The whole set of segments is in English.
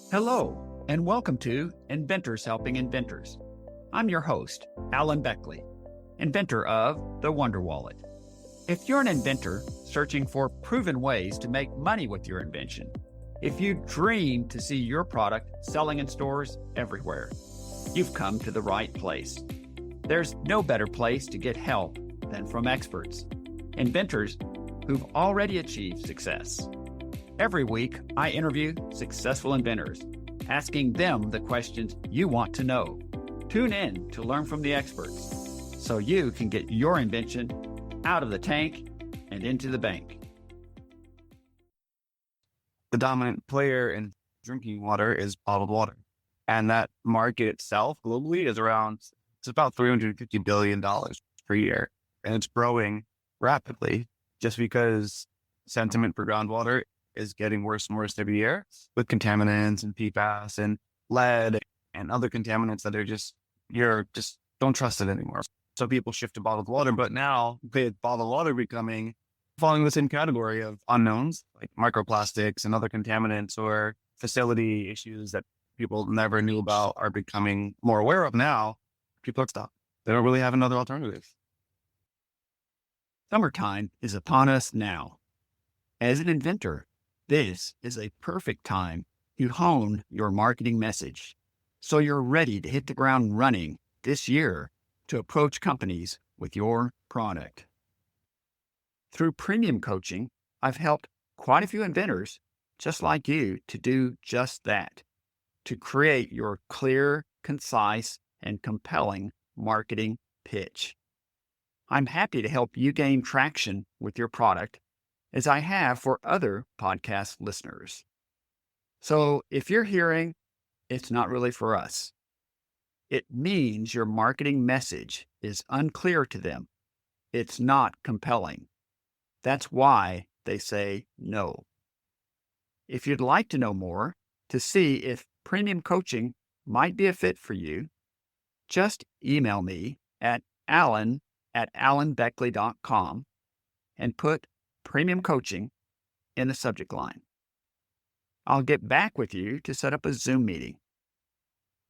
Hello, and welcome to Inventors Helping Inventors. I'm your host, Alan Beckley, inventor of the Wonder Wallet. If you're an inventor searching for proven ways to make money with your invention, if you dream to see your product selling in stores everywhere, you've come to the right place. There's no better place to get help than from experts, inventors who've already achieved success. Every week, I interview successful inventors, asking them the questions you want to know. Tune in to learn from the experts so you can get your invention out of the tank and into the bank. The dominant player in drinking water is bottled water. And that market itself globally is it's about $350 billion per year. And it's growing rapidly just because sentiment for groundwater is getting worse and worse every year with contaminants and PFAS and lead and other contaminants that are just don't trust it anymore. So people shift to bottled water, but now with bottled water falling in the same category of unknowns like microplastics and other contaminants or facility issues that people never knew about are becoming more aware of now. People are stuck. They don't really have another alternative. Summertime is upon us now. As an inventor, this is a perfect time to hone your marketing message so you're ready to hit the ground running this year to approach companies with your product. Through premium coaching, I've helped quite a few inventors just like you to do just that, to create your clear, concise, and compelling marketing pitch. I'm happy to help you gain traction with your product as I have for other podcast listeners. So if you're hearing, it's not really for us, it means your marketing message is unclear to them. It's not compelling. That's why they say no. If you'd like to know more, to see if premium coaching might be a fit for you, just email me at alan@alanbeckley.com and put premium coaching in the subject line. I'll get back with you to set up a Zoom meeting.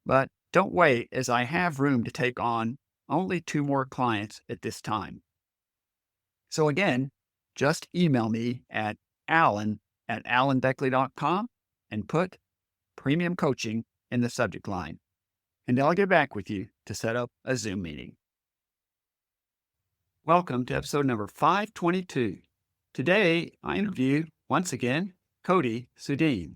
But don't wait, as I have room to take on only 2 more clients at this time. So again, just email me at alan@alanbeckley.com and put premium coaching in the subject line, and I'll get back with you to set up a Zoom meeting. Welcome to episode number 522. Today, I interview, once again, Cody Soodeen.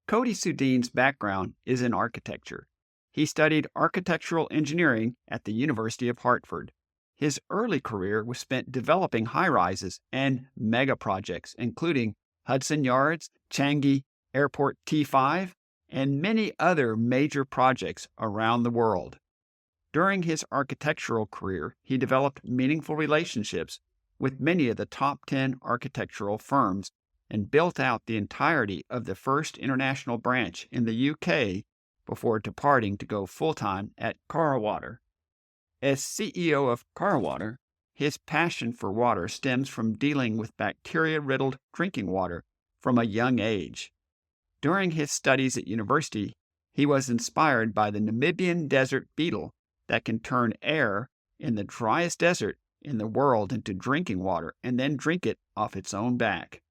Cody Soodeen's background is in architecture. He studied architectural engineering at the University of Hartford. His early career was spent developing high-rises and mega projects, including Hudson Yards, Changi Airport T5, and many other major projects around the world. During his architectural career, he developed meaningful relationships with many of the top 10 architectural firms and built out the entirety of the first international branch in the UK before departing to go full-time at Carawater. As CEO of Carawater, his passion for water stems from dealing with bacteria-riddled drinking water from a young age. During his studies at university, he was inspired by the Namibian desert beetle that can turn air in the driest desert in the world into drinking water and then drink it off its own back.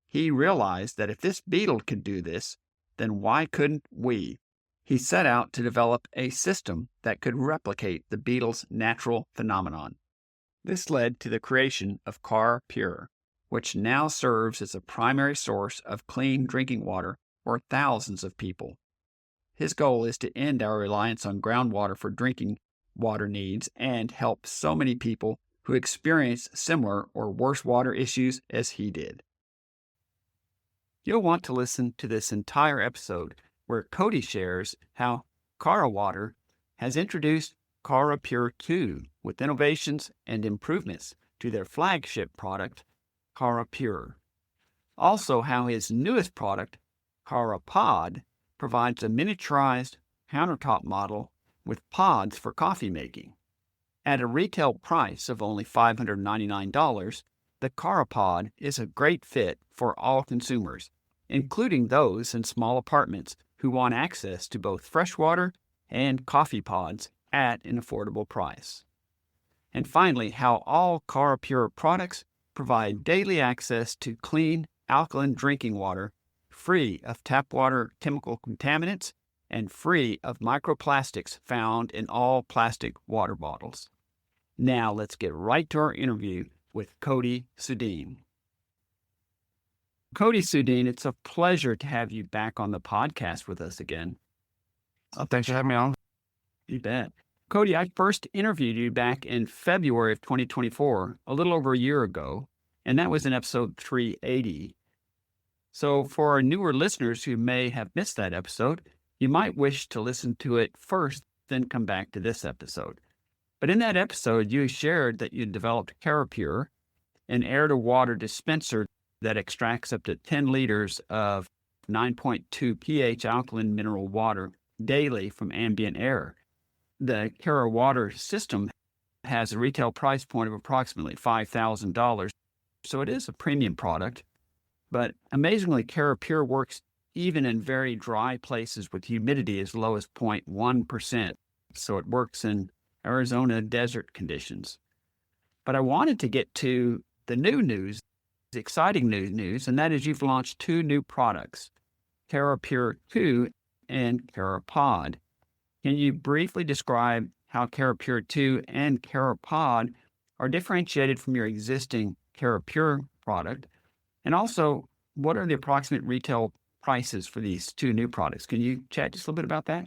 He realized that if this beetle could do this, then why couldn't we? He set out to develop a system that could replicate the beetle's natural phenomenon. This led to the creation of CarPure, which now serves as a primary source of clean drinking water for thousands of people. His goal is to end our reliance on groundwater for drinking water needs and help so many people who experience similar or worse water issues as he did. You'll want to listen to this entire episode where Cody shares how Carawater has introduced CaraPure 2 with innovations and improvements to their flagship product, CaraPure. Also how his newest product, CaraPod, provides a miniaturized countertop model with pods for coffee making. At a retail price of only $599, the CaraPod is a great fit for all consumers, including those in small apartments who want access to both fresh water and coffee pods at an affordable price. And finally, how all CaraPure products provide daily access to clean, alkaline drinking water, free of tap water chemical contaminants and free of microplastics found in all plastic water bottles. Now let's get right to our interview with Cody Soodeen. Cody Soodeen, it's a pleasure to have you back on the podcast with us again. Oh, thanks for having me on. You bet. Cody, I first interviewed you back in February of 2024, a little over a year ago, and that was in episode 380. So for our newer listeners who may have missed that episode, you might wish to listen to it first, then come back to this episode. But in that episode, you shared that you developed CaraPure, an air-to-water dispenser that extracts up to 10 liters of 9.2 pH alkaline mineral water daily from ambient air. The Cara Water system has a retail price point of approximately $5,000, so it is a premium product. But amazingly, CaraPure works even in very dry places with humidity as low as 0.1%, so it works in Arizona desert conditions. But I wanted to get to the new news, the exciting new news, and that is you've launched two new products, CaraPure 2 and CaraPod. Can you briefly describe how CaraPure 2 and CaraPod are differentiated from your existing CaraPure product? And also, what are the approximate retail prices for these two new products? Can you chat just a little bit about that?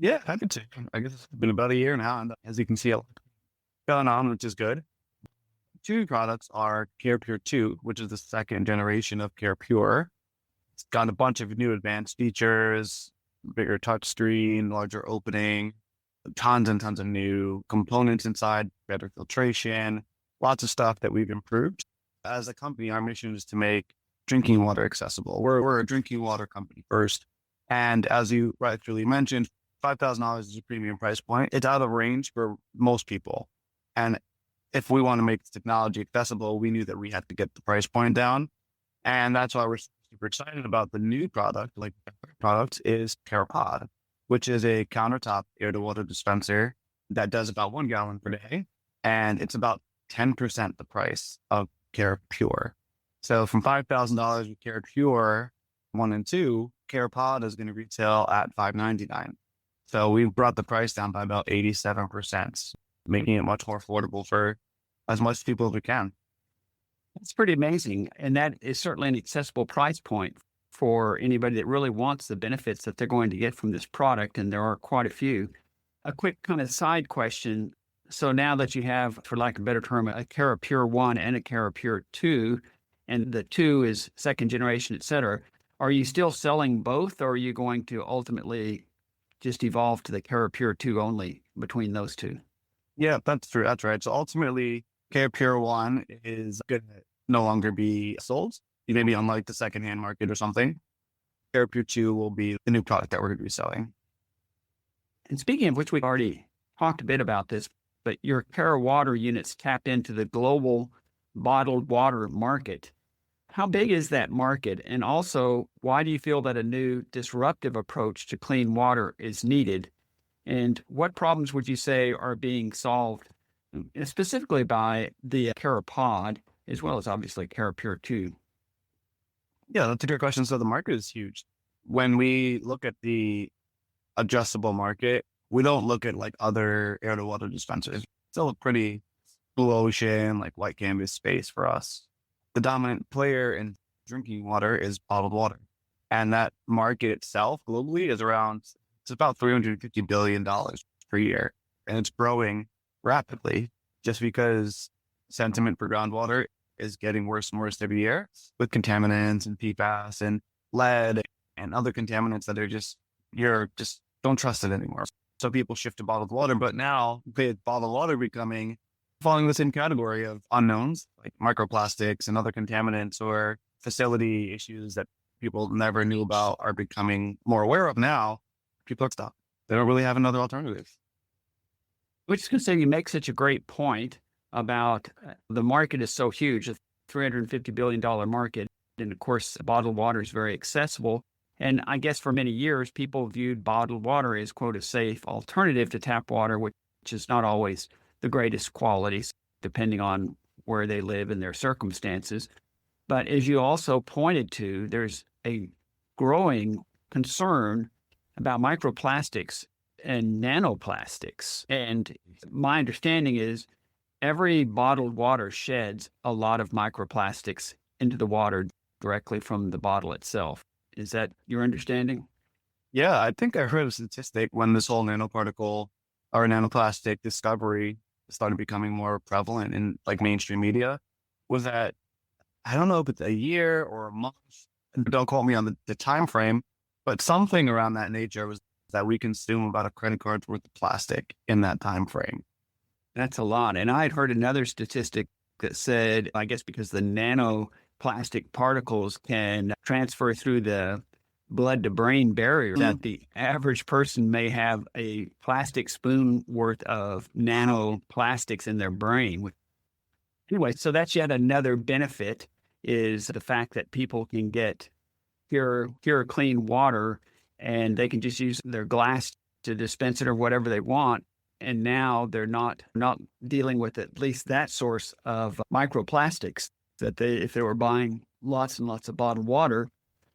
Yeah, happy to. I guess it's been about a year now, and as you can see, a lot going on, which is good. Two products are CaraPure 2, which is the second generation of CaraPure. It's got a bunch of new advanced features, bigger touchscreen, larger opening, tons and tons of new components inside, better filtration, lots of stuff that we've improved. As a company, our mission is to make drinking water accessible. We're a drinking water company first. And as you rightfully mentioned, $5,000 is a premium price point. It's out of range for most people. And if we want to make this technology accessible, we knew that we had to get the price point down. And that's why we're super excited about the new product, like the product is CaraPod, which is a countertop air-to-water dispenser that does about 1 gallon per day. And it's about 10% the price of CaraPure. So from $5,000 with CaraPure 1 and 2, CaraPod is going to retail at $599. So we've brought the price down by about 87%, making it much more affordable for as much people as we can. That's pretty amazing. And that is certainly an accessible price point for anybody that really wants the benefits that they're going to get from this product. And there are quite a few. A quick kind of side question. So now that you have, for lack of a better term, a CaraPure 1 and a CaraPure 2, and the 2 is second generation, et cetera, are you still selling both, or are you going to ultimately just evolve to the CaraPure 2 only between those two? Yeah, that's true. That's right. So ultimately, CaraPure 1 is going to no longer be sold, maybe on like the secondhand market or something. CaraPure 2 will be the new product that we're going to be selling. And speaking of which, we've already talked a bit about this, but your Cara Water units tap into the global bottled water market. How big is that market? And also, why do you feel that a new disruptive approach to clean water is needed? And what problems would you say are being solved specifically by the CaraPod, as well as obviously CaraPure 2? Yeah, that's a good question. So the market is huge. When we look at the adjustable market, we don't look at like other air to water dispensers. It's still a pretty blue ocean, like white canvas space for us. The dominant player in drinking water is bottled water. And that market itself globally is it's about $350 billion per year. And it's growing rapidly just because sentiment for groundwater is getting worse and worse every year with contaminants and PFAS and lead and other contaminants that are you're just don't trust it anymore. So people shift to bottled water, but now with bottled water falling the same category of unknowns like microplastics and other contaminants or facility issues that people never knew about are becoming more aware of now. People are stuck. They don't really have another alternative. Which is going to say you make such a great point about the market is so huge, a $350 billion market. And of course, bottled water is very accessible. And I guess for many years, people viewed bottled water as, quote, a safe alternative to tap water, which is not always the greatest qualities, depending on where they live and their circumstances. But as you also pointed to, there's a growing concern about microplastics and nanoplastics. And my understanding is every bottled water sheds a lot of microplastics into the water directly from the bottle itself. Is that your understanding? Yeah, I think I heard a statistic when this whole nanoparticle or nanoplastic discovery started becoming more prevalent in like mainstream media was that I don't know if it's a year or a month. Don't quote me on the time frame, but something around that nature was that we consume about a credit card's worth of plastic in that time frame. That's a lot. And I had heard another statistic that said, I guess because the nanoplastic particles can transfer through the blood to brain barrier, that the average person may have a plastic spoon worth of nanoplastics in their brain. Anyway, so that's yet another benefit is the fact that people can get pure clean water and they can just use their glass to dispense it or whatever they want. And now they're not dealing with at least that source of microplastics that if they were buying lots and lots of bottled water,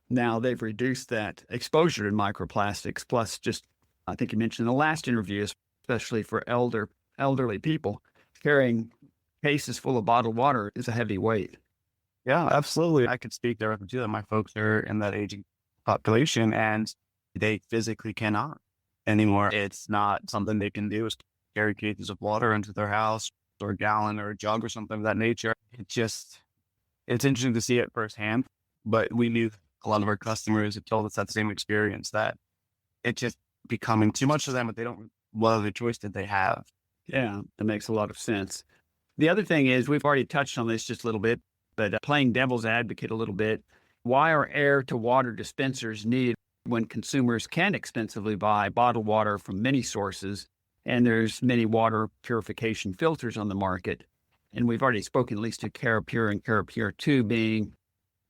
now they've reduced that exposure to microplastics. Plus, just I think you mentioned in the last interview, especially for elderly people, carrying cases full of bottled water is a heavy weight. Yeah, absolutely. I could speak directly to that. My folks are in that aging population and they physically cannot anymore. It's not something they can do is carry cases of water into their house or a gallon or a jug or something of that nature. It's interesting to see it firsthand, but we knew a lot of our customers have told us that same experience that it's just becoming too much for them, but they don't, what other choice did they have? Yeah, that makes a lot of sense. The other thing is, we've already touched on this just a little bit, but playing devil's advocate a little bit, why are air to water dispensers needed when consumers can expensively buy bottled water from many sources and there's many water purification filters on the market? And we've already spoken at least to CaraPure and CaraPure 2 being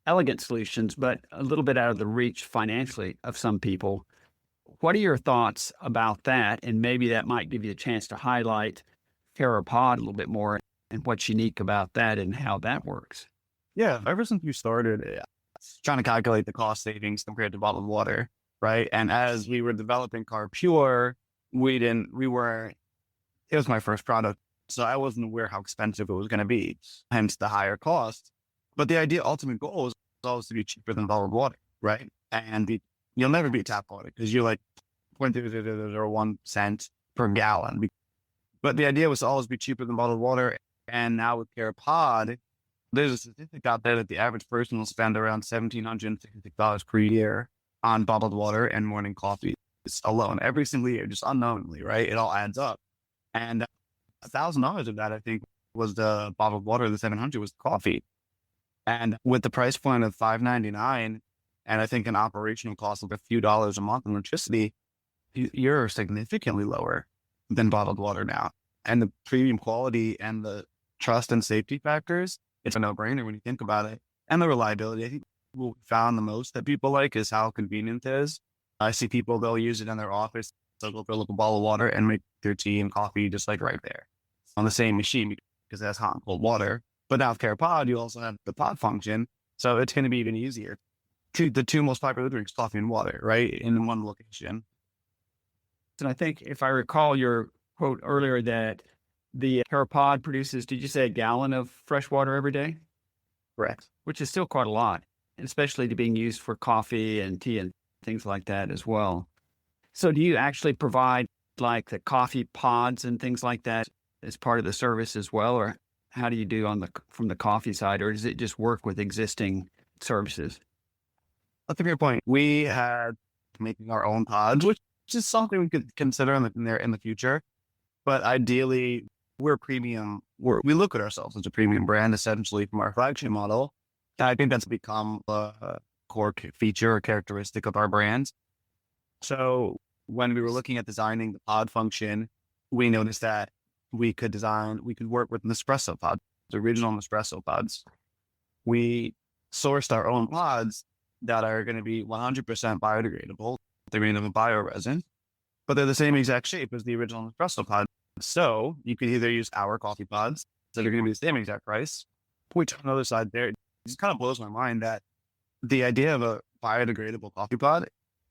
elegant solutions, but a little bit out of the reach financially of some people. What are your thoughts about that? And maybe that might give you a chance to highlight CaraPod a little bit more and what's unique about that and how that works. Yeah, ever since you started trying to calculate the cost savings compared to bottled water, right? And as we were developing CarPure, it was my first product. So I wasn't aware how expensive it was going to be, hence the higher cost. But the ultimate goal is always to be cheaper than bottled water, right? And you'll never beat tap water because you're like 0.001 cent per gallon. But the idea was to always be cheaper than bottled water. And now with CaraPod, there's a statistic out there that the average person will spend around $1,766 per year on bottled water and morning coffee alone every single year, just unknowingly, right? It all adds up. And $1,000 of that, I think, was the bottled water. The 700 was the coffee. And with the price point of $5.99, and I think an operational cost of a few dollars a month in electricity, you're significantly lower than bottled water now. And the premium quality and the trust and safety factors, it's a no-brainer when you think about it. And the reliability, I think what we found the most that people like is how convenient it is. I see people, they'll use it in their office. So they'll fill up a bottle of water and make their tea and coffee just like right there on the same machine because it has hot and cold water. But now with CaraPod, you also have the pod function. So it's going to be even easier. The two most popular drinks, coffee and water, right? In one location. And I think if I recall your quote earlier that the CaraPod produces, did you say a gallon of fresh water every day? Correct. Which is still quite a lot, especially to being used for coffee and tea and things like that as well. So do you actually provide like the coffee pods and things like that as part of the service as well? Or how do you do from the coffee side, or does it just work with existing services? That's a great point. We had making our own pods, which is something we could consider in the future. But ideally, we're premium. We look at ourselves as a premium brand, essentially from our flagship model. And I think that's become a core feature or characteristic of our brand. So when we were looking at designing the pod function, we noticed that we could work with Nespresso pods, the original Nespresso pods. We sourced our own pods that are going to be 100% biodegradable. They're made of a bioresin, but they're the same exact shape as the original espresso pod. So you can either use our coffee pods that are going to be the same exact price, which on the other side there, it just kind of blows my mind that the idea of a biodegradable coffee pod,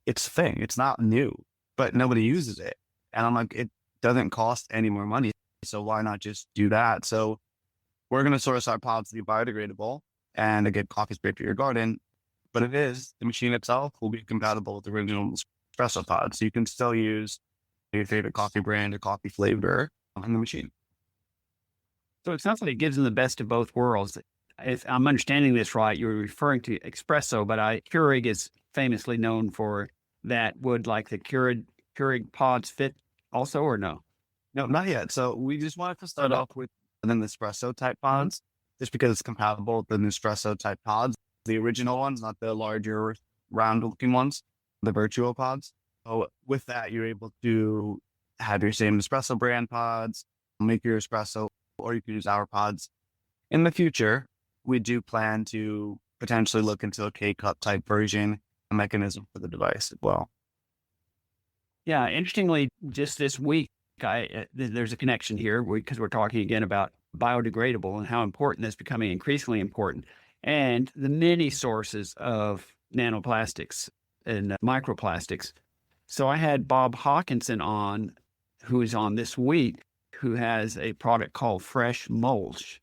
it's a thing. It's not new, but nobody uses it. And I'm like, it doesn't cost any more money. So why not just do that? So we're going to source our pods to be biodegradable and to get coffee straight to your garden. But the machine itself will be compatible with the original espresso pod. So you can still use your favorite coffee brand or coffee flavor on the machine. So it sounds like it gives them the best of both worlds. If I'm understanding this right, you're referring to espresso, but Keurig is famously known for that. Would like the Keurig pods fit also, or no? No, not yet. So we just wanted to start off with the Nespresso type pods, just because it's compatible with the Nespresso type pods, the original ones, not the larger round looking ones, the virtual pods. So with that, you're able to have your same Nespresso brand pods, make your espresso, or you can use our pods. In the future, we do plan to potentially look into a K-cup type version, a mechanism for the device as well. Yeah, interestingly, just this week, there's a connection here because we're talking again about biodegradable and how important that's becoming increasingly important, and the many sources of nanoplastics and microplastics. So I had Bob Hawkinson on, who is on this week, who has a product called Fresh Mulch.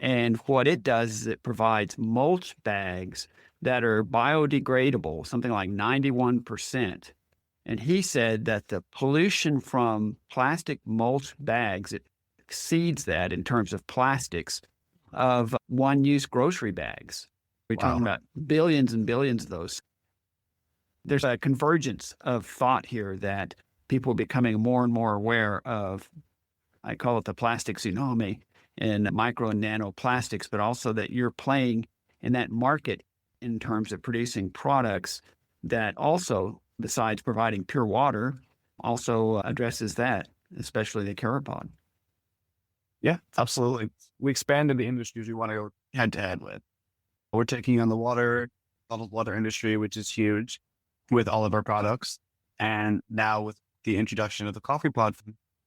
And what it does is it provides mulch bags that are biodegradable, something like 91%. And he said that the pollution from plastic mulch bags, it exceeds that in terms of plastics of one-use grocery bags. We're talking about billions and billions of those. There's a convergence of thought here that people are becoming more and more aware of. I call it the plastic tsunami and micro and nano plastics, but also that you're playing in that market in terms of producing products that also, besides providing pure water, also addresses that, especially the Carapod. Yeah, absolutely. We expanded the industries we want to go head to head with. We're taking on the bottled water industry, which is huge with all of our products. And now with the introduction of the coffee pod,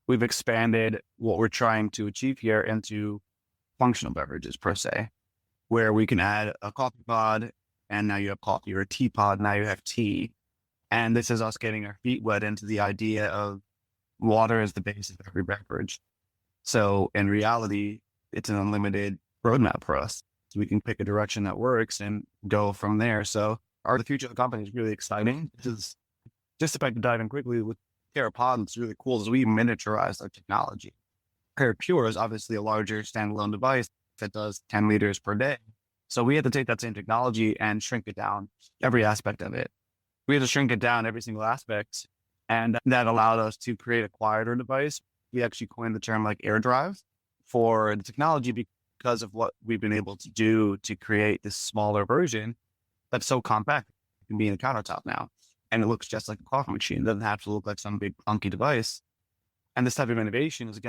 we've expanded what we're trying to achieve here into functional beverages per se, where we can add a coffee pod and now you have coffee, or a tea pod, now you have tea. And this is us getting our feet wet into the idea of water as the base of every beverage. So in reality, it's an unlimited roadmap for us. So we can pick a direction that works and go from there. So the future of the company is really exciting. This is just, if I could dive in quickly with Carapod, it's really cool is we miniaturized our technology. Carapure is obviously a larger standalone device that does 10 liters per day. So we had to take that same technology and shrink it down, every aspect of it. We had to shrink it down every single aspect. And that allowed us to create a quieter device. We actually coined the term like air drive for the technology because of what we've been able to do to create this smaller version that's so compact. It can be in a countertop now. And it looks just like a coffee machine. It doesn't have to look like some big clunky device. And this type of innovation is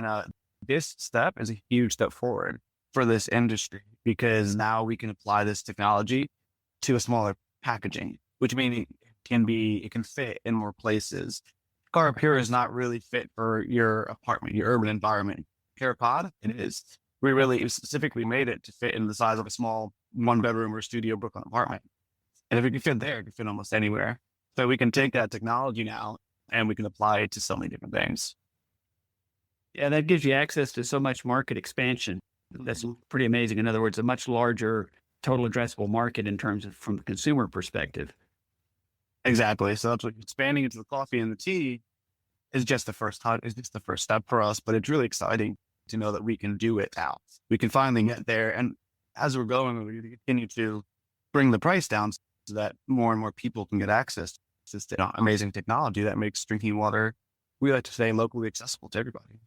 this step is a huge step forward for this industry, because now we can apply this technology to a smaller packaging, which means it can fit in more places. Carapure is not really fit for your apartment, your urban environment. Carapod, it is. We really specifically made it to fit in the size of a small 1-bedroom or studio Brooklyn apartment. And if it can fit there, it can fit almost anywhere. So we can take that technology now and we can apply it to so many different things. Yeah, that gives you access to so much market expansion. That's pretty amazing. In other words, a much larger total addressable market in terms of from the consumer perspective. Exactly. So that's what expanding into the coffee and the tea is just the first step for us. But it's really exciting to know that we can do it now. We can finally get there. And as we're going, we continue to bring the price down so that more and more people can get access to this amazing technology that makes drinking water, we like to say, locally accessible to everybody.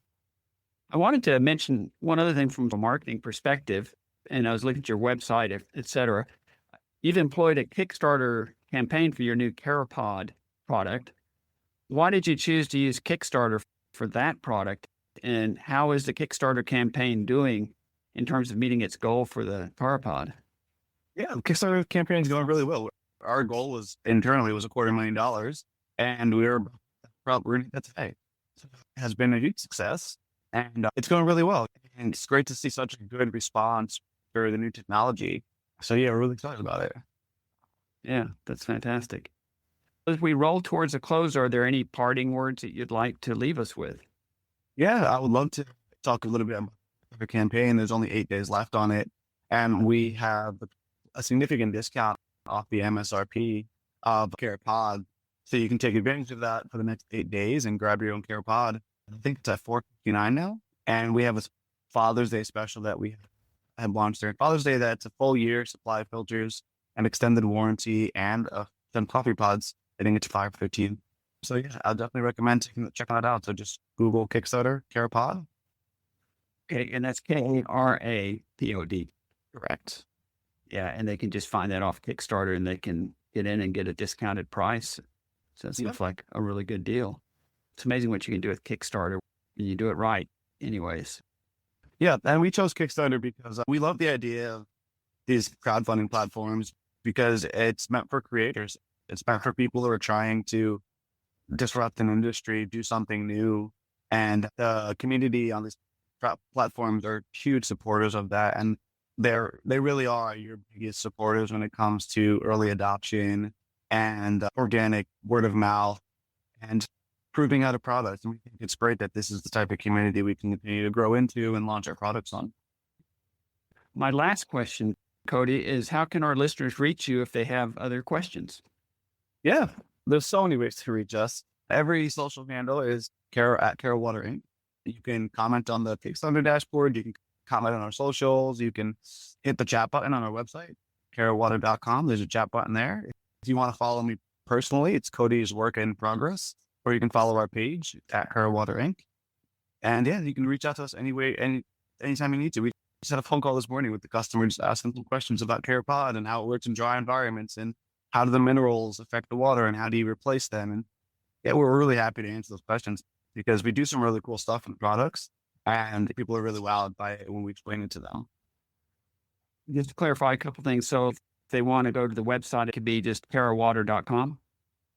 I wanted to mention one other thing from a marketing perspective, and I was looking at your website, et cetera. You've employed a Kickstarter campaign for your new Carapod product. Why did you choose to use Kickstarter for that product? And how is the Kickstarter campaign doing in terms of meeting its goal for the Carapod? Yeah, the Kickstarter campaign is going really well. Our goal was internally was $250,000, and we're probably that today. So it has been a huge success, and it's going really well. And it's great to see such a good response for the new technology. So yeah, we're really excited about it. Yeah, that's fantastic. As we roll towards a close, are there any parting words that you'd like to leave us with? Yeah, I would love to talk a little bit about the campaign. There's only 8 days left on it, and we have a significant discount off the MSRP of Carrot Pod. So you can take advantage of that for the next 8 days and grab your own Carrot Pod. I think it's at $4.59 now. And we have a Father's Day special that we have launched there. Father's Day, that's a full year supply of filters, an extended warranty, and some coffee pods. I think it's $5.15. So yeah, I'll definitely recommend checking that out. So just Google Kickstarter Carrot Pod. Okay, and that's KARAPOD. Correct. Yeah, and they can just find that off Kickstarter and they can get in and get a discounted price. So that seems like a really good deal. It's amazing what you can do with Kickstarter when you do it right anyways. Yeah, and we chose Kickstarter because we love the idea of these crowdfunding platforms because it's meant for creators. It's meant for people who are trying to disrupt an industry, do something new. And the community on these platforms are huge supporters of that. And they really are your biggest supporters when it comes to early adoption and organic word of mouth and proving out a product. And we think it's great that this is the type of community we can continue to grow into and launch our products on. My last question, Cody, is how can our listeners reach you if they have other questions? Yeah, there's so many ways to reach us. Every social handle is at Carrot Water Inc. You can comment on the Kickstarter dashboard. You can comment on our socials. You can hit the chat button on our website, carrotwater.com. There's a chat button there. If you want to follow me personally, it's Cody's Work in Progress, or you can follow our page at Carrot Water Inc. And yeah, you can reach out to us anytime you need to. We just had a phone call this morning with the customer, just asking some questions about Carrot Pod and how it works in dry environments and how do the minerals affect the water and how do you replace them? And yeah, we're really happy to answer those questions because we do some really cool stuff in products and people are really wowed by it when we explain it to them. Just to clarify a couple things. So if they want to go to the website, it could be just karawater.com.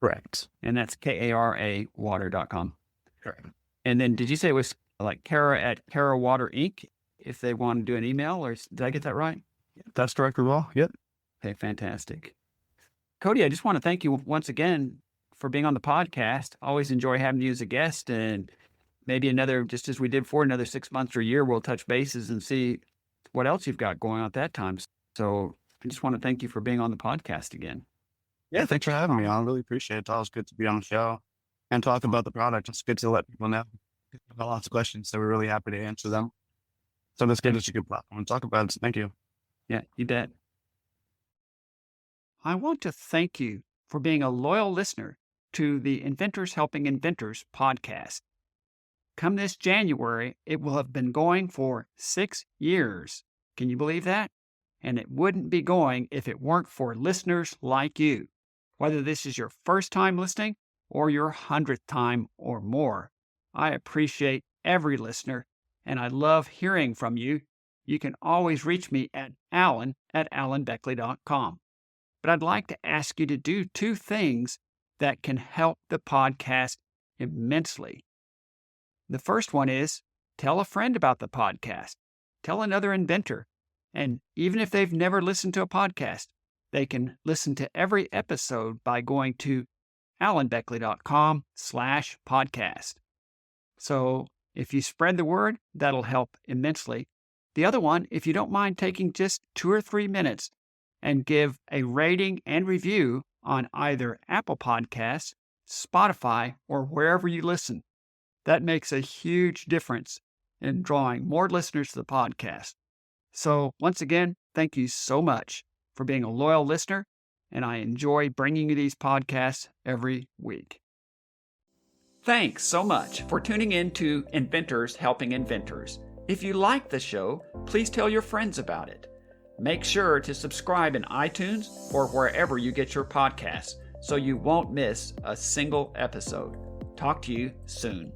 Correct. And that's KARA water.com. Correct. And then did you say it was like Kara at Kara Water Inc. if they want to do an email, or did I get that right? Yeah, that's correct as well. Yep. Okay, fantastic. Cody, I just want to thank you once again for being on the podcast. Always enjoy having you as a guest, and maybe another, just as we did for another 6 months or a year, we'll touch bases and see what else you've got going on at that time. So I just want to thank you for being on the podcast again. Yeah, thanks for having me. I really appreciate it. It's always good to be on the show and talk about the product. It's good to let people know. We've got lots of questions, so we're really happy to answer them. So let's give us a good platform and talk about it. Thank you. Yeah, you bet. I want to thank you for being a loyal listener to the Inventors Helping Inventors podcast. Come this January, it will have been going for 6 years. Can you believe that? And it wouldn't be going if it weren't for listeners like you. Whether this is your first time listening or your 100th time or more, I appreciate every listener, and I love hearing from you. You can always reach me at alan@alanbeckley.com. But I'd like to ask you to do 2 things that can help the podcast immensely. The first one is tell a friend about the podcast. Tell another inventor. And even if they've never listened to a podcast, they can listen to every episode by going to alanbeckley.com/podcast. So if you spread the word, that'll help immensely. The other one, if you don't mind taking just 2 or 3 minutes and give a rating and review on either Apple Podcasts, Spotify, or wherever you listen. That makes a huge difference in drawing more listeners to the podcast. So once again, thank you so much for being a loyal listener, and I enjoy bringing you these podcasts every week. Thanks so much for tuning in to Inventors Helping Inventors. If you like the show, please tell your friends about it. Make sure to subscribe in iTunes or wherever you get your podcasts so you won't miss a single episode. Talk to you soon.